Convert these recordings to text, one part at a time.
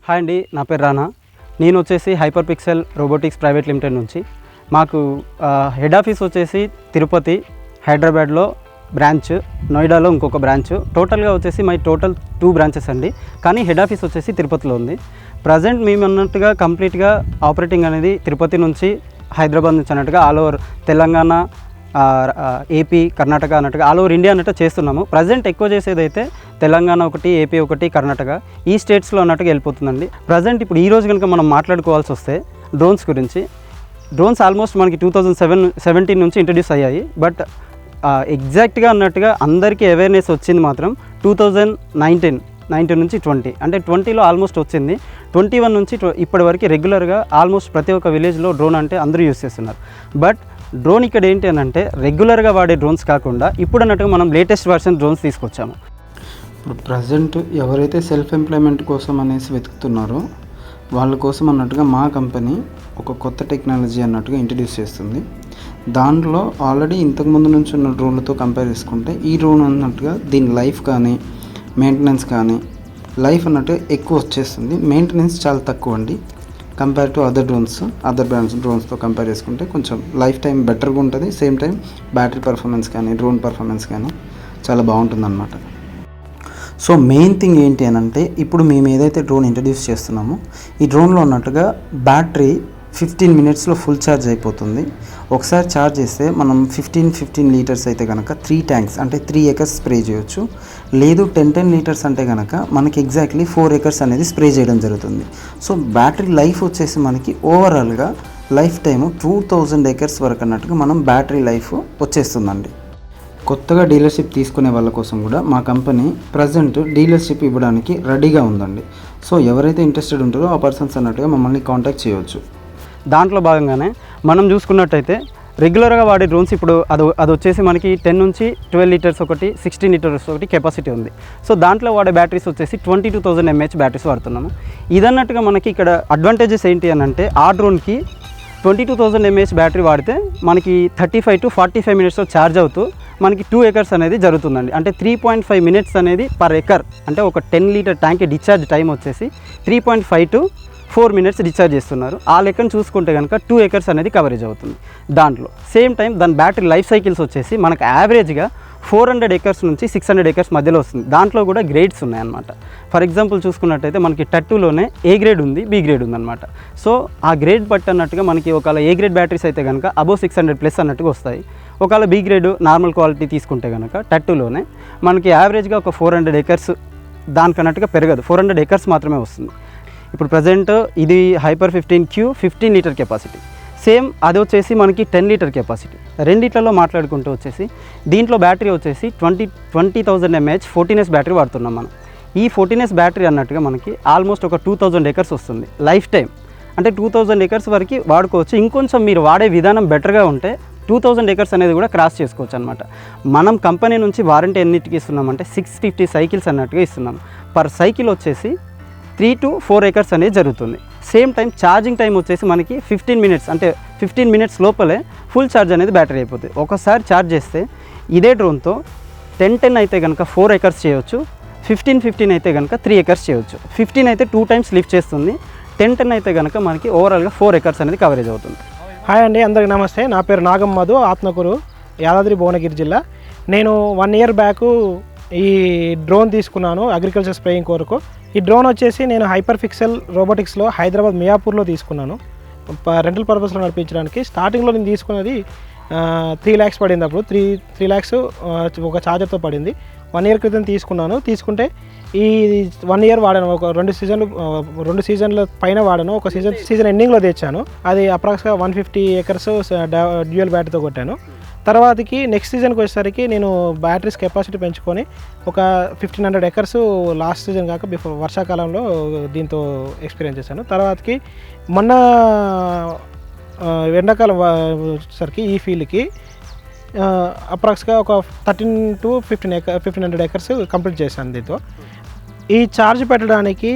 Hi అండి, నా పేరు రానా. నేను వచ్చేసి hyper pixel robotics private limited నుంచి. మాకు హెడ్ ఆఫీస్ వచ్చేసి తిరుపతి, హైదరాబాద్లో బ్రాంచ్, నోయిడాలో ఇంకొక బ్రాంచ్. టోటల్గా వచ్చేసి మై టోటల్ 2 బ్రాంచెస్ అండి. కానీ హెడ్ ఆఫీస్ వచ్చేసి తిరుపతిలో ఉంది. ప్రజెంట్ మేము అన్నట్టుగా కంప్లీట్గా ఆపరేటింగ్ అనేది తిరుపతి నుంచి, హైదరాబాద్ నుంచి అన్నట్టుగా all over Telangana, AP, Karnataka అన్నట్టుగా ఆల్ ఓవర్ ఇండియా అన్నట్టు చేస్తున్నాము. ప్రజెంట్ ఎక్కువ చేసేది అయితే తెలంగాణ ఒకటి, ఏపీ ఒకటి, కర్ణాటక ఈ స్టేట్స్లో అన్నట్టుగా వెళ్ళిపోతుందండి. ప్రజెంట్ ఇప్పుడు ఈరోజు కనుక మనం మాట్లాడుకోవాల్సి వస్తే డ్రోన్స్ గురించి, డ్రోన్స్ ఆల్మోస్ట్ మనకి 2017 నుంచి ఇంట్రడ్యూస్ అయ్యాయి. బట్ ఎగ్జాక్ట్గా అన్నట్టుగా అందరికీ అవేర్నెస్ వచ్చింది మాత్రం 2019 నుంచి 20, అంటే 20లో ఆల్మోస్ట్ వచ్చింది. 21 నుంచి ఇప్పటి వరకు రెగ్యులర్గా ఆల్మోస్ట్ ప్రతి ఒక్క విలేజ్లో డ్రోన్ అంటే అందరూ యూస్ చేస్తున్నారు. బట్ డ్రోన్ ఇక్కడ ఏంటి అని అంటే రెగ్యులర్గా వాడే డ్రోన్స్ కాకుండా ఇప్పుడు అన్నట్టుగా మనం లేటెస్ట్ వర్షన్ డ్రోన్స్ తీసుకొచ్చాము. ఇప్పుడు ప్రజెంట్ ఎవరైతే సెల్ఫ్ ఎంప్లాయ్మెంట్ కోసం అనేసి వెతుకుతున్నారో వాళ్ళ కోసం అన్నట్టుగా మా కంపెనీ ఒక కొత్త టెక్నాలజీ అన్నట్టుగా ఇంట్రడ్యూస్ చేస్తుంది. దాంట్లో ఆల్రెడీ ఇంతకుముందు నుంచి ఉన్న డ్రోన్లతో కంపేర్ చేసుకుంటే ఈ డ్రోన్ అన్నట్టుగా దీని లైఫ్ కానీ మెయింటెనెన్స్ కానీ లైఫ్ అన్నట్టు ఎక్కువ వచ్చేస్తుంది. మెయింటెనెన్స్ చాలా తక్కువ అండి కంపేర్ టు అదర్ బ్రాండ్స్ డ్రోన్స్తో కంపేర్ చేసుకుంటే కొంచెం లైఫ్ టైం బెటర్గా ఉంటుంది. సేమ్ టైం బ్యాటరీ పర్ఫార్మెన్స్ కానీ డ్రోన్ పర్ఫార్మెన్స్ కానీ చాలా బాగుంటుందన్నమాట. సో మెయిన్ థింగ్ ఏంటి అని అంటే ఇప్పుడు మేము ఏదైతే డ్రోన్ ఇంట్రడ్యూస్ చేస్తున్నామో ఈ డ్రోన్లో ఉన్నట్టుగా బ్యాటరీ 15 మినిట్స్లో ఫుల్ ఛార్జ్ అయిపోతుంది. ఒకసారి ఛార్జ్ చేస్తే మనం 15 లీటర్స్ అయితే కనుక 3 ట్యాంక్స్ అంటే 3 acres స్ప్రే చేయొచ్చు. లేదు 10 లీటర్స్ అంటే కనుక మనకి ఎగ్జాక్ట్లీ 4 acres అనేది స్ప్రే చేయడం జరుగుతుంది. సో బ్యాటరీ లైఫ్ వచ్చేసి మనకి ఓవరాల్గా లైఫ్ టైము 2000 acres వరకు అన్నట్టుగా మనం బ్యాటరీ లైఫ్ వచ్చేస్తుందండి. కొత్తగా డీలర్షిప్ తీసుకునే వాళ్ళ కోసం కూడా మా కంపెనీ ప్రజెంట్ డీలర్షిప్ ఇవ్వడానికి రెడీగా ఉందండి. సో ఎవరైతే ఇంట్రెస్టెడ్ ఉంటారో ఆ పర్సన్స్ అన్నట్టుగా మమ్మల్ని కాంటాక్ట్ చేయవచ్చు. దాంట్లో భాగంగానే మనం చూసుకున్నట్టయితే రెగ్యులర్గా వాడే డ్రోన్స్ ఇప్పుడు అది వచ్చేసి మనకి 10 నుంచి 12 లీటర్స్ ఒకటి, 16 లీటర్స్ ఒకటి కెపాసిటీ ఉంది. సో దాంట్లో వాడే బ్యాటరీస్ వచ్చేసి 22,000 mAh బ్యాటరీస్ వాడుతున్నాము. ఇదన్నట్టుగా మనకి ఇక్కడ అడ్వాంటేజెస్ ఏంటి అని అంటే ఆ డ్రోన్కి 22,000 mAh బ్యాటరీ వాడితే మనకి 35 to 45 మినిట్స్లో ఛార్జ్ అవుతూ మనకి 2 acres అనేది జరుగుతుందండి. అంటే 3.5 మినిట్స్ అనేది పర్ ఎకర్. అంటే ఒక 10 లీటర్ ట్యాంక్ డిశ్చార్జ్ టైం వచ్చేసి 3.5 to 4 మినిట్స్ డిశ్చార్జ్ చేస్తున్నారు. ఆ లెక్కను చూసుకుంటే కనుక 2 acres అనేది కవరేజ్ అవుతుంది. దాంట్లో సేమ్ టైం దాని బ్యాటరీ లైఫ్ సైకిల్స్ వచ్చేసి మనకు యావరేజ్గా 400 acres నుంచి 600 acres మధ్యలో వస్తుంది. దాంట్లో కూడా గ్రేడ్స్ ఉన్నాయన్నమాట. ఫర్ ఎగ్జాంపుల్ చూసుకున్నట్టయితే మనకి టట్టులోనే ఏ గ్రేడ్ ఉంది, బి గ్రేడ్ ఉందన్నమాట. సో ఆ గ్రేడ్ బట్టి అన్నట్టుగా మనకి ఒకవేళ ఏ గ్రేడ్ బ్యాటరీస్ అయితే కనుక అబోవ్ 600+ అన్నట్టుగా వస్తాయి. ఒకవేళ బి గ్రేడ్ నార్మల్ క్వాలిటీ తీసుకుంటే కనుక టట్టులోనే మనకి యావరేజ్గా ఒక 400 acres దానికన్నట్టుగా పెరగదు, 400 acres మాత్రమే వస్తుంది. ఇప్పుడు ప్రజెంట్ ఇది hyper 15Q 15 litre capacity. Same అది వచ్చేసి మనకి 10 లీటర్ కెపాసిటీ. రెండిట్లలో మాట్లాడుకుంటూ వచ్చేసి దీంట్లో బ్యాటరీ వచ్చేసి 20,000 mAh 14S బ్యాటరీ వాడుతున్నాం మనం. ఈ 14S బ్యాటరీ అన్నట్టుగా మనకి ఆల్మోస్ట్ ఒక 2000 acres వస్తుంది లైఫ్ టైం. అంటే 2000 acres వరకు వాడుకోవచ్చు. ఇంకొంచెం మీరు వాడే విధానం బెటర్గా ఉంటే 2000 acres అనేది కూడా క్రాస్ చేసుకోవచ్చు అనమాట. మనం కంపెనీ నుంచి వారంటీ ఎన్నిటికి ఇస్తున్నామంటే 650 సైకిల్స్ అన్నట్టుగా ఇస్తున్నాం. పర్ సైకిల్ వచ్చేసి 3 to 4 acres అనేది జరుగుతుంది. సేమ్ టైం ఛార్జింగ్ టైం వచ్చేసి మనకి 15 మినిట్స్, అంటే 15 మినిట్స్ లోపలే ఫుల్ ఛార్జ్ అనేది బ్యాటరీ అయిపోతుంది. ఒకసారి ఛార్జ్ చేస్తే ఇదే డ్రోన్తో 10 అయితే కనుక 4 acres చేయవచ్చు, 15 అయితే కనుక 3 acres చేయవచ్చు. 15 అయితే 2 times లిఫ్ట్ చేస్తుంది, 10 అయితే కనుక మనకి ఓవరాల్గా 4 acres అనేది కవరేజ్ అవుతుంది. హాయ్ అండి, అందరికీ నమస్తే. నా పేరు నాగమ్మధు, ఆత్మకూరు, యాదాద్రి భువనగిరి జిల్లా. నేను 1 year బ్యాక్ ఈ డ్రోన్ తీసుకున్నాను అగ్రికల్చర్ స్ప్రేయింగ్ కొరకు. ఈ డ్రోన్ వచ్చేసి నేను హైపర్ పిక్సెల్ రోబోటిక్స్లో హైదరాబాద్ మియాపూర్లో తీసుకున్నాను రెంటల్ పర్పస్లో నడిపించడానికి. స్టార్టింగ్లో నేను తీసుకున్నది 3 lakhs పడింది. అప్పుడు 3 lakhs ఒక ఛార్జర్తో పడింది. 1 year క్రితం తీసుకుంటే ఈ 1 year వాడాను. ఒక 2 సీజన్ల పైన వాడాను. ఒక సీజన్ ఎండింగ్లో తెచ్చాను. అది అప్రాక్స్గా 150 acres డ్యూయల్ బ్యాటరీతో కొట్టాను. తర్వాతకి నెక్స్ట్ సీజన్కి వచ్చేసరికి నేను బ్యాటరీస్ కెపాసిటీ పెంచుకొని ఒక 1500 acres లాస్ట్ సీజన్ కాక బిఫోర్ వర్షాకాలంలో దీంతో ఎక్స్పీరియన్స్ చేశాను. తర్వాతకి మొన్న ఎండాకాలం వచ్చేసరికి ఈ ఫీల్డ్కి అప్రాక్స్గా ఒక 13 to 1500 acres కంప్లీట్ చేశాను దీంతో. ఈ ఛార్జ్ పెట్టడానికి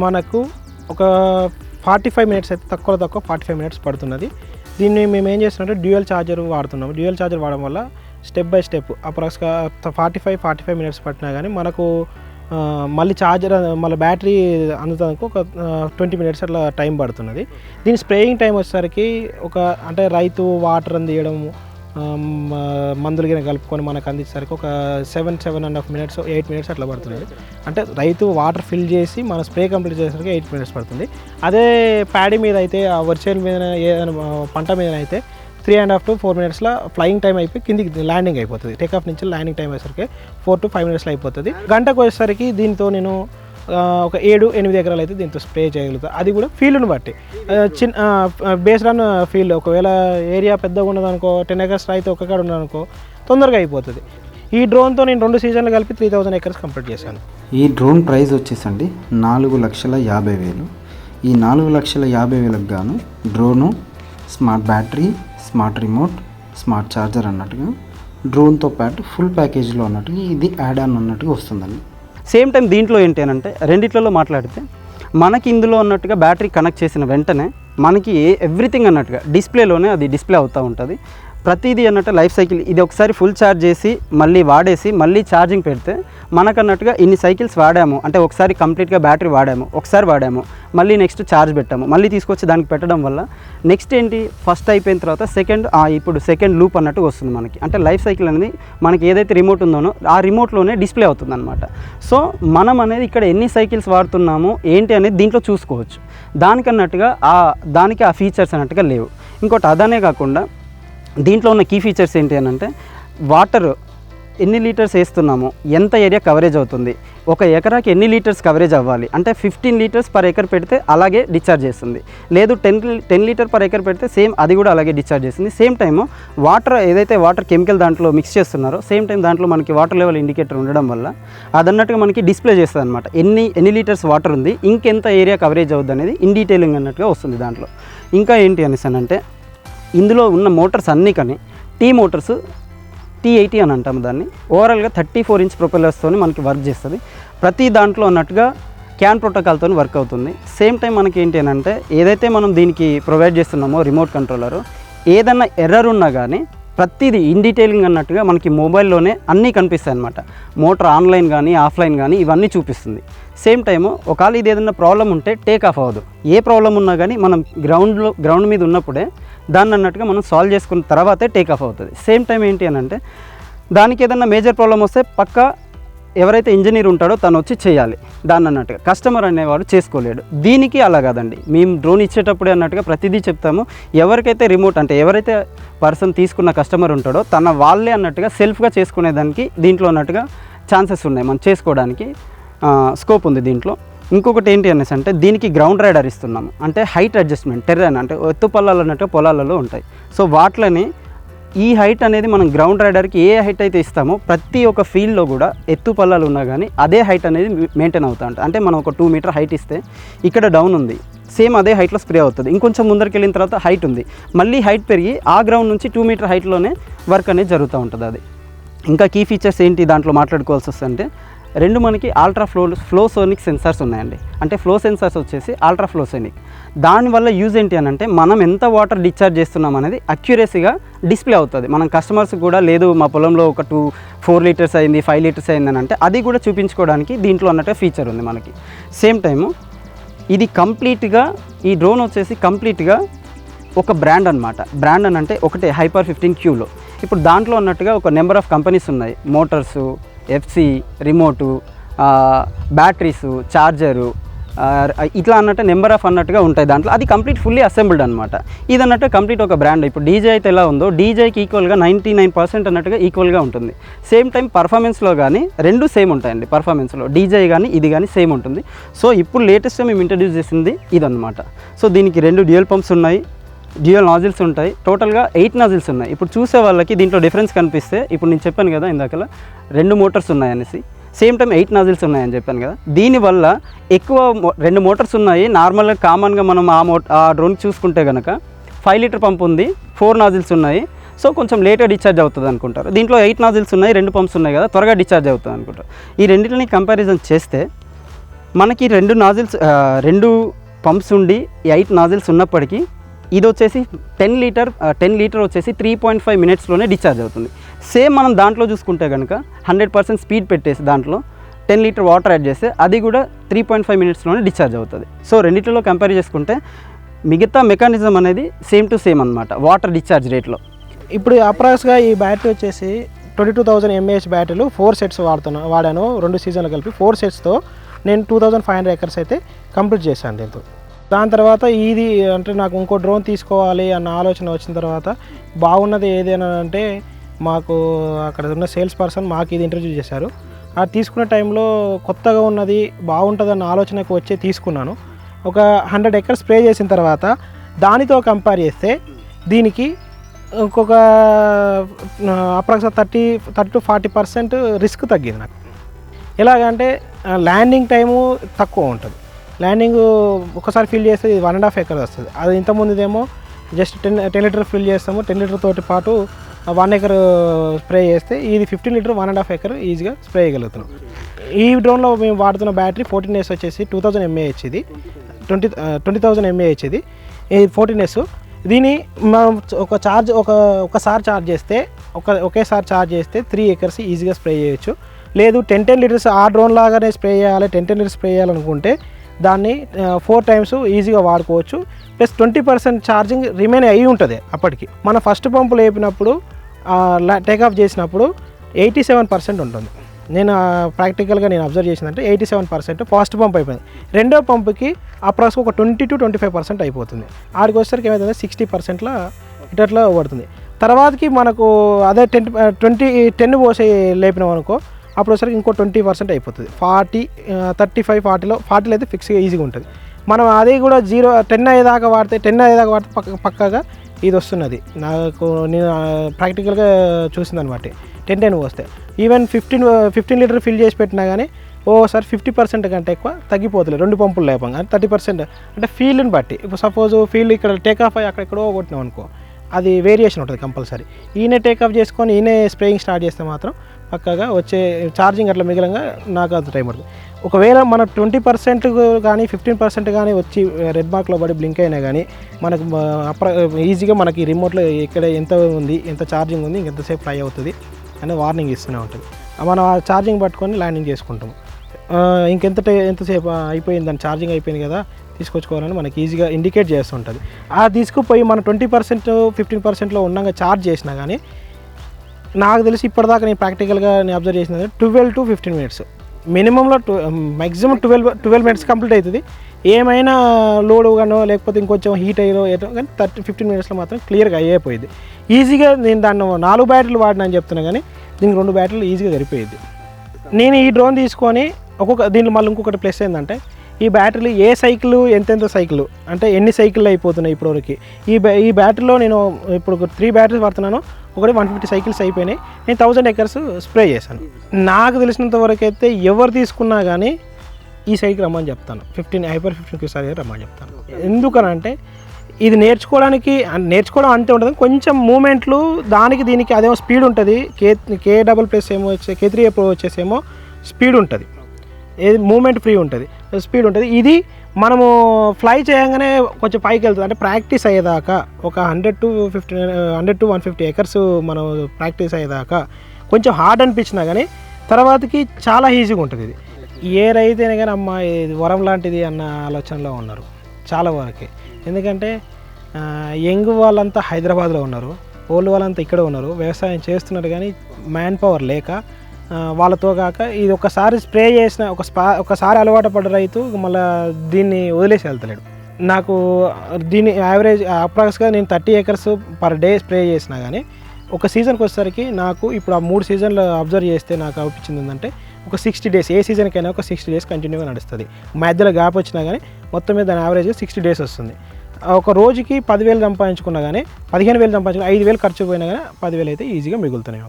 మనకు ఒక 45 మినిట్స్ అయితే తక్కువ 45 మినిట్స్ పడుతున్నది. దీన్ని మేము ఏం చేస్తున్నామంటే డ్యూయల్ ఛార్జర్ వాడుతున్నాము. డ్యూయల్ ఛార్జర్ వాడడం వల్ల స్టెప్ బై స్టెప్ అప్రాక్స్గా 45 మినిట్స్ పట్టినా కానీ మనకు మళ్ళీ ఛార్జర్ మళ్ళీ బ్యాటరీ అందుతానికి ఒక 20 మినిట్స్ అట్లా టైం పడుతున్నది. దీని స్ప్రేయింగ్ టైం వచ్చేసరికి అంటే రైతు వాటర్ అని తీయడం మందులు గిన కలుపుకొని మనకు అందించేసరికి ఒక 7.5 మినిట్స్ 8 మినిట్స్ అట్లా పడుతుంది. అంటే రైతు వాటర్ ఫిల్ చేసి మన స్ప్రే కంప్లీట్ చేసేసరికి 8 మినిట్స్ పడుతుంది. అదే ప్యాడీ మీద అయితే ఆ వర్షాల మీద ఏదైనా పంట మీద అయితే 3.5 to 4 మినిట్స్లో ఫ్లయింగ్ టైం అయిపోయి కిందికి ల్యాండింగ్ అయిపోతుంది. టేకాఫ్ నుంచి ల్యాండింగ్ టైం అయ్యేసరికి 4 to 5 మినిట్స్లో అయిపోతుంది. గంటకు వచ్చేసరికి దీంతో నేను ఒక 7-8 ఎకరాలు అయితే దీంతో స్ప్రే చేయగలుగుతాను. అది కూడా ఫీల్డ్ని బట్టి బేస్డ్ ఆన్ ఫీల్డ్. ఒకవేళ ఏరియా పెద్దగా ఉన్నదనుకో 10 acres అయితే ఒక కాడ ఉన్నదనుకో తొందరగా అయిపోతుంది. ఈ డ్రోన్తో నేను 2 సీజన్లు కలిపి 3000 acres కంప్లీట్ చేశాను. ఈ డ్రోన్ ప్రైస్ వచ్చేసండి 4,50,000. ఈ 4,50,000కు గాను drone, smart battery, smart remote, smart charger అన్నట్టుగా డ్రోన్తో పాటు ఫుల్ ప్యాకేజ్లో అన్నట్టుగా ఇది యాడ్ ఆన్ అన్నట్టుగా వస్తుందండి. సేమ్ టైం దీంట్లో ఏంటి అని అంటే రెండిట్లలో మాట్లాడితే మనకి ఇందులో అన్నట్టుగా బ్యాటరీ కనెక్ట్ చేసిన వెంటనే మనకి ఎవ్రీథింగ్ అన్నట్టుగా డిస్ప్లేలోనే అది డిస్ప్లే అవుతూ ఉంటుంది. ప్రతిదీ అన్నట్టు లైఫ్ సైకిల్ ఇది ఒకసారి ఫుల్ ఛార్జ్ చేసి మళ్ళీ వాడేసి మళ్ళీ ఛార్జింగ్ పెడితే మనకన్నట్టుగా ఇన్ని సైకిల్స్ వాడాము అంటే ఒకసారి కంప్లీట్గా బ్యాటరీ ఒకసారి వాడాము మళ్ళీ నెక్స్ట్ ఛార్జ్ పెట్టాము మళ్ళీ తీసుకొచ్చి దానికి పెట్టడం వల్ల నెక్స్ట్ ఏంటి ఫస్ట్ అయిపోయిన తర్వాత ఇప్పుడు సెకండ్ లూప్ అన్నట్టు వస్తుంది మనకి. అంటే లైఫ్ సైకిల్ అనేది మనకి ఏదైతే రిమోట్ ఉందోనో ఆ రిమోట్లోనే డిస్ప్లే అవుతుంది అనమాట. సో మనం అనేది ఇక్కడ ఎన్ని సైకిల్స్ వాడుతున్నాము ఏంటి అనేది దీంట్లో చూసుకోవచ్చు. దానికన్నట్టుగా దానికి ఆ ఫీచర్స్ అన్నట్టుగా లేవు. ఇంకోటి అదనే కాకుండా దీంట్లో ఉన్న కీ ఫీచర్స్ ఏంటి అని అంటే వాటర్ ఎన్ని లీటర్స్ వేస్తున్నామో ఎంత ఏరియా కవరేజ్ అవుతుంది, ఒక ఎకరాకి ఎన్ని లీటర్స్ కవరేజ్ అవ్వాలి అంటే 15 లీటర్స్ పర్ ఎకర్ పెడితే అలాగే డిశ్చార్జ్ చేస్తుంది. లేదు 10 లీటర్ పర్ ఎకర్ పెడితే సేమ్ అది కూడా అలాగే డిశ్చార్జ్ చేస్తుంది. సేమ్ టైము ఏదైతే వాటర్ కెమికల్ దాంట్లో మిక్స్ చేస్తున్నారో సేమ్ టైం దాంట్లో మనకి వాటర్ లెవెల్ ఇండికేటర్ ఉండడం వల్ల అదన్నట్టుగా మనకి డిస్ప్లే చేస్తుంది అనమాట. ఎన్ని లీటర్స్ వాటర్ ఉంది, ఇంకెంత ఏరియా కవరేజ్ అవుద్ది అనేది ఇన్ డీటెయిలింగ్ అన్నట్టుగా వస్తుంది దాంట్లో. ఇంకా ఏంటి అనేసి అంటే ఇందులో ఉన్న మోటార్స్ అన్నీ కానీ మోటార్స్ T80 అని అంటాము దాన్ని. ఓవరాల్గా 34 ఇంచ్ ప్రొపెల్లర్స్తో మనకి వర్క్ చేస్తుంది. ప్రతి దాంట్లో అన్నట్టుగా క్యాన్ ప్రోటోకాల్తో వర్క్ అవుతుంది. సేమ్ టైం మనకి ఏంటి అని అంటే ఏదైతే మనం దీనికి ప్రొవైడ్ చేస్తున్నామో రిమోట్ కంట్రోలరు ఏదన్నా ఎర్రర్ ఉన్నా కానీ ప్రతిదీ ఇన్ డీటెయిలింగ్ అన్నట్టుగా మనకి మొబైల్లోనే అన్నీ కనిపిస్తాయి అన్నమాట. మోటార్ ఆన్లైన్ కానీ ఆఫ్లైన్ కానీ ఇవన్నీ చూపిస్తుంది. సేమ్ టైము ఒకవేళ ఇది ఏదైనా ప్రాబ్లం ఉంటే టేక్ ఆఫ్ అవ్వదు. ఏ ప్రాబ్లం ఉన్నా కానీ మనం గ్రౌండ్ మీద ఉన్నప్పుడే దాన్ని అన్నట్టుగా మనం సాల్వ్ చేసుకున్న తర్వాతే టేక్ ఆఫ్ అవుతుంది. సేమ్ టైం ఏంటి అని అంటే దానికి ఏదైనా మేజర్ ప్రాబ్లం వస్తే పక్కా ఎవరైతే ఇంజనీర్ ఉంటాడో తను వచ్చి చేయాలి దాన్ని అన్నట్టుగా. కస్టమర్ అనేవాడు చేసుకోలేడు. దీనికి అలా కాదండి, మేము డ్రోన్ ఇచ్చేటప్పుడే అన్నట్టుగా ప్రతిదీ చెప్తాము. ఎవరికైతే రిమోట్ అంటే ఎవరైతే పర్సన్ తీసుకున్న కస్టమర్ ఉంటాడో తన వాళ్ళే అన్నట్టుగా సెల్ఫ్గా చేసుకునేదానికి దీంట్లో అన్నట్టుగా ఛాన్సెస్ ఉన్నాయి. మనం చేసుకోవడానికి స్కోప్ ఉంది దీంట్లో. ఇంకొకటి ఏంటి అనేసి అంటే దీనికి గ్రౌండ్ రైడర్ ఇస్తున్నాము. అంటే హైట్ అడ్జస్ట్మెంట్ టెర్రైన్ అంటే ఎత్తు పల్లాలు అన్నట్టు పొలాలలో ఉంటాయి. సో వాటిని ఈ హైట్ అనేది మనం గ్రౌండ్ రైడర్కి ఏ హైట్ అయితే ఇస్తామో ప్రతి ఒక్క ఫీల్డ్లో కూడా ఎత్తు పల్లాలు ఉన్నా కానీ అదే హైట్ అనేది మెయింటైన్ అవుతూ ఉంటుంది. అంటే మనం ఒక 2 మీటర్ హైట్ ఇస్తే ఇక్కడ డౌన్ ఉంది సేమ్ అదే హైట్లో స్ప్రే అవుతుంది. ఇంకొంచెం ముందరికి వెళ్ళిన తర్వాత హైట్ ఉంది మళ్ళీ హైట్ పెరిగి ఆ గ్రౌండ్ నుంచి 2 మీటర్ హైట్లోనే వర్క్ అనేది జరుగుతూ ఉంటుంది. అది ఇంకా కీ ఫీచర్స్ ఏంటి దాంట్లో మాట్లాడుకోవాల్సి వస్తే అంటే రెండు మనకి ఫ్లోసోనిక్ సెన్సార్స్ ఉన్నాయండి. అంటే ఫ్లో సెన్సార్స్ వచ్చేసి ఫ్లోసోనిక్. దానివల్ల యూజ్ ఏంటి అని అంటే మనం ఎంత వాటర్ డిశ్చార్జ్ చేస్తున్నాం అనేది అక్యురసీగా డిస్ప్లే అవుతుంది. మనం కస్టమర్స్ కూడా లేదు మా పొలంలో ఒక 4 లీటర్స్ అయింది 5 లీటర్స్ అయిందని అంటే అది కూడా చూపించుకోవడానికి దీంట్లో అన్నట్టు ఫీచర్ ఉంది మనకి. సేమ్ టైము ఇది కంప్లీట్గా ఈ డ్రోన్ వచ్చేసి కంప్లీట్గా ఒక బ్రాండ్ అనమాట. బ్రాండ్ అని అంటే ఒకటే హైపర్ 15Qలో. ఇప్పుడు దాంట్లో అన్నట్టుగా ఒక నెంబర్ ఆఫ్ కంపెనీస్ ఉన్నాయి. Motors, FC, remote, batteries, charger ఇట్లా అన్నట్టు నెంబర్ ఆఫ్ అన్నట్టుగా ఉంటాయి దాంట్లో. అది కంప్లీట్ ఫుల్లీ అసెంబుల్డ్ అనమాట. ఇది అన్నట్టు కంప్లీట్ ఒక బ్రాండ్. ఇప్పుడు డీజే అయితే ఎలా ఉందో డీజేకి ఈక్వల్గా 99% అన్నట్టుగా ఈక్వల్గా ఉంటుంది. సేమ్ టైం పర్ఫార్మెన్స్లో కానీ రెండు సేమ్ ఉంటాయండి. పర్ఫార్మెన్స్లో డీజే కానీ ఇది కానీ సేమ్ ఉంటుంది. సో ఇప్పుడు లేటెస్ట్గా మేము ఇంట్రడ్యూస్ చేసింది ఇదన్నమాట. సో దీనికి 2 డ్యూయల్ పంప్స్ ఉన్నాయి, డ్యూయల్ నాజిల్స్ ఉంటాయి. టోటల్గా 8 నాజిల్స్ ఉన్నాయి. ఇప్పుడు చూసే వాళ్ళకి దీంట్లో డిఫరెన్స్ కనిపిస్తే ఇప్పుడు నేను చెప్పాను కదా ఇందాకలా 2 మోటార్స్ ఉన్నాయనేసి, సేమ్ టైం 8 నాజిల్స్ ఉన్నాయని చెప్పాను కదా. దీనివల్ల ఎక్కువ 2 మోటార్స్ ఉన్నాయి. నార్మల్గా కామన్గా మనం ఆ డ్రోన్ చూసుకుంటే కనుక 5 లీటర్ పంప్ ఉంది, 4 నాజిల్స్ ఉన్నాయి. సో కొంచెం లేట్గా డిశ్చార్జ్ అవుతుంది అనుకుంటారు. దీంట్లో 8 నాజిల్స్ ఉన్నాయి, 2 పంప్స్ ఉన్నాయి కదా, త్వరగా డిశ్చార్జ్ అవుతుంది అనుకుంటారు. ఈ రెండింటిని కంపారిజన్ చేస్తే మనకి 2 పంప్స్ ఉండి 8 నాజిల్స్ ఉన్నప్పటికీ ఇది వచ్చేసి 10 లీటర్ వచ్చేసి 3.5 మినిట్స్లోనే డిశ్చార్జ్ అవుతుంది. సేమ్ మనం దాంట్లో చూసుకుంటే కనుక 100% స్పీడ్ పెట్టేసి దాంట్లో 10 లీటర్ వాటర్ యాడ్ చేస్తే అది కూడా 3.5 మినిట్స్లోనే డిశ్చార్జ్ అవుతుంది. సో రెండిట్లో కంపేర్ చేసుకుంటే మిగతా మెకానిజం అనేది సేమ్ టు సేమ్ అనమాట వాటర్ డిశ్చార్జ్ రేట్లో. ఇప్పుడు అప్రాక్స్గా ఈ బ్యాటరీ వచ్చేసి 22,000 mAh బ్యాటరీలు 4 సెట్స్ వాడాను 2 సీజన్లు కలిపి 4 సెట్స్తో నేను 2,500 ఎకర్స్ అయితే కంప్లీట్ చేశాను దీంతో. దాని తర్వాత ఇది అంటే నాకు ఇంకో డ్రోన్ తీసుకోవాలి అన్న ఆలోచన వచ్చిన తర్వాత బాగున్నది ఏదైనా అంటే మాకు అక్కడ ఉన్న సేల్స్ పర్సన్ మాకు ఇది ఇంట్రడ్యూస్ చేశారు. అది తీసుకున్న టైంలో కొత్తగా ఉన్నది బాగుంటుందన్న ఆలోచనకు వచ్చి తీసుకున్నాను. ఒక 100 ఎకర్స్ స్ప్రే చేసిన తర్వాత దానితో కంపేర్ చేస్తే దీనికి ఇంకొక అప్రాక్సిమేట్ 30 to 40% రిస్క్ తగ్గింది నాకు. ఎలాగంటే ల్యాండింగ్ టైము తక్కువ ఉంటుంది. ల్యాండింగ్ ఒకసారి ఫిల్ చేస్తే ఇది 1.5 ఎకర్ వస్తుంది. అది ఇంతకుముందుదేమో జస్ట్ 10 లీటర్ ఫిల్ చేస్తాము, 10 లీటర్ తోటి పాటు 1 ఎకర్ స్ప్రే చేస్తే ఇది 15 లీటర్ 1.5 ఎకర్ ఈజీగా స్ప్రే చేయగలుగుతున్నాం. ఈ డ్రోన్లో మేము వాడుతున్న బ్యాటరీ 14S వచ్చేసి 2000 mAh, ఇది 20,000 mAh, ఇది 14S. దీన్ని మనం ఒకసారి ఛార్జ్ చేస్తే ఒకేసారి ఛార్జ్ చేస్తే 3 ఎకర్స్ ఈజీగా స్ప్రే చేయొచ్చు. లేదు 10 లీటర్స్ ఆ డ్రోన్ లాగానే స్ప్రే చేయాలి, 10 లీటర్స్ స్ప్రే చేయాలనుకుంటే దాన్ని 4 టైమ్స్ ఈజీగా వాడుకోవచ్చు. ప్లస్ 20% ఛార్జింగ్ రిమైన్ అయ్యి ఉంటుంది. అప్పటికి మన ఫస్ట్ పంపు లేపినప్పుడు టేకాఫ్ చేసినప్పుడు 87% ఉంటుంది. నేను ప్రాక్టికల్గా నేను అబ్జర్వ్ చేసిందంటే 87% ఫస్ట్ పంప్ అయిపోయింది. రెండో పంపుకి అప్రాక్స్ ఒక 20 to 25% అయిపోతుంది. ఆడికి వచ్చేసరికి ఏమవుతుంది 60%లా ఇట్లా పడుతుంది. తర్వాతకి మనకు అదే 10 పోసి లేపినాం అనుకో అప్పుడు వచ్చేసరికి ఇంకో 20% అయిపోతుంది. 40 అయితే ఫిక్స్గా ఈజీగా ఉంటుంది. మనం అది కూడా 10 అయ్యేదాకా వాడితే పక్కాగా ఇది వస్తున్నది. నాకు నేను ప్రాక్టికల్గా చూసిందనమాట. 10 వస్తే ఈవెన్ 15 లీటర్ ఫిల్ చేసి పెట్టినా కానీ ఓసారి 50% కంటే ఎక్కువ తగ్గిపోతుంది 2 పంపులు లేపంగా. 30% అంటే ఫీల్డ్ని బట్టి. ఇప్పుడు సపోజ్ ఫీల్డ్ ఇక్కడ టేకాఫ్ అయ్యి అక్కడెక్కడో కొట్టినాం అనుకో అది వేరియేషన్ ఉంటుంది కంపల్సరీ. ఈయనే టేకాఫ్ చేసుకొని ఈయనే స్ప్రేయింగ్ స్టార్ట్ చేస్తే మాత్రం పక్కాగా వచ్చే ఛార్జింగ్ అట్లా మిగిలంగా నాకు అంత టైం పడుతుంది. ఒకవేళ మన 20% కానీ 15% కానీ వచ్చి రెడ్ మార్క్లో పడి బ్లింక్ అయినా కానీ మనకు ఈజీగా మనకి రిమోట్లో ఇక్కడ ఎంత ఉంది, ఎంత ఛార్జింగ్ ఉంది, ఇంకెంతసేపు ఫ్లై అవుతుంది అనే వార్నింగ్ ఇస్తూనే ఉంటుంది. మనం ఆ ఛార్జింగ్ పట్టుకొని ల్యాండింగ్ చేసుకుంటాము. ఎంతసేపు అయిపోయింది, దాని ఛార్జింగ్ అయిపోయింది కదా తీసుకొచ్చుకోవాలని మనకి ఈజీగా ఇండికేట్ చేస్తుంటుంది. ఆ తీసుకుపోయి మన 20% 15%లో ఉన్నాక ఛార్జ్ చేసినా కానీ నాకు తెలిసి ఇప్పటిదాకా నేను ప్రాక్టికల్గా నేను అబ్జర్వ్ చేసినది 12 to 15 మినిట్స్ మినిమంలో మ్యాక్సిమం 12 మినిట్స్ కంప్లీట్ అవుతుంది. ఏమైనా లోడ్ గానో లేకపోతే ఇంకొంచెం హీట్ అయ్యో ఏదో కానీ 15 మినిట్స్లో మాత్రం క్లియర్గా అయిపోయింది. ఈజీగా నేను దాన్ని 4 బ్యాటరీలు వాడినా అని చెప్తున్నా కానీ దీనికి 2 బ్యాటరీలు ఈజీగా సరిపోయింది. నేను ఈ డ్రోన్ తీసుకొని దీంట్లో మళ్ళీ ఇంకొకటి ప్లస్ ఏంటంటే ఈ బ్యాటరీలు ఏ సైకిల్ ఎంతెంత సైకిల్ అంటే ఎన్ని సైకిళ్ళు అయిపోతున్నాయి ఇప్పటివరకు. ఈ బ్యాటరీలో నేను ఇప్పుడు 3 బ్యాటరీస్ వాడుతున్నాను. ఒకటి 150 సైకిల్స్ అయిపోయినాయి. నేను 1000 ఎకర్స్ స్ప్రే చేశాను. నాకు తెలిసినంత వరకు అయితే ఎవరు తీసుకున్నా కానీ ఈ సైడ్కి రమ్మని చెప్తాను. 15 సారి రమ్మని చెప్తాను. ఎందుకనంటే ఇది నేర్చుకోవడం అంతే ఉంటుంది. కొంచెం మూమెంట్లు దానికి దీనికి అదేమో స్పీడ్ ఉంటుంది. K++ ఏమో K3 Pro వచ్చేసేమో స్పీడ్ ఉంటుంది. ఏది మూమెంట్ ఫ్రీ ఉంటుంది, స్పీడ్ ఉంటుంది. ఇది మనము ఫ్లై చేయగానే కొంచెం పైకి వెళ్తుంది. అంటే ప్రాక్టీస్ అయ్యేదాకా ఒక 100 to 150 ఎకర్స్ మనం ప్రాక్టీస్ అయ్యేదాకా కొంచెం హార్డ్ అనిపించినా కానీ తర్వాతకి చాలా ఈజీగా ఉంటుంది. ఇది ఏ రైతైనా కానీ అమ్మ ఇది వరం లాంటిది అన్న ఆలోచనలో ఉన్నారు చాలా వరకు. ఎందుకంటే యంగ్ వాళ్ళంతా హైదరాబాద్లో ఉన్నారు, ఓల్డ్ వాళ్ళంతా ఇక్కడ ఉన్నారు, వ్యవసాయం చేస్తున్నారు. కానీ మ్యాన్ పవర్ లేక వాళ్ళతో కాక ఇది ఒకసారి స్ప్రే చేసిన ఒకసారి అలవాటు పడ్డ రైతు మళ్ళీ దీన్ని వదిలేసి వెళ్తలేడు. నాకు దీన్ని యావరేజ్ అప్రాక్స్గా నేను 30 ఎకర్స్ పర్ డే స్ప్రే చేసినా కానీ ఒక సీజన్కి వచ్చేసరికి నాకు ఇప్పుడు ఆ 3 సీజన్లు అబ్జర్వ్ చేస్తే నాకు అనిపించింది ఏంటంటే ఒక 60 డేస్ ఏ సీజన్కైనా ఒక 60 డేస్ కంటిన్యూగా నడుస్తుంది. మధ్యలో గ్యాప్ వచ్చినా కానీ మొత్తం మీద దాని యావరేజ్ 60 డేస్ వస్తుంది. ఒక రోజుకి 10,000 సంపాదించుకున్నా కానీ 15,000 సంపాదించుకున్నా 5,000 ఖర్చు పోయినా కానీ 10,000 అయితే ఈజీగా మిగులుతున్నాయి.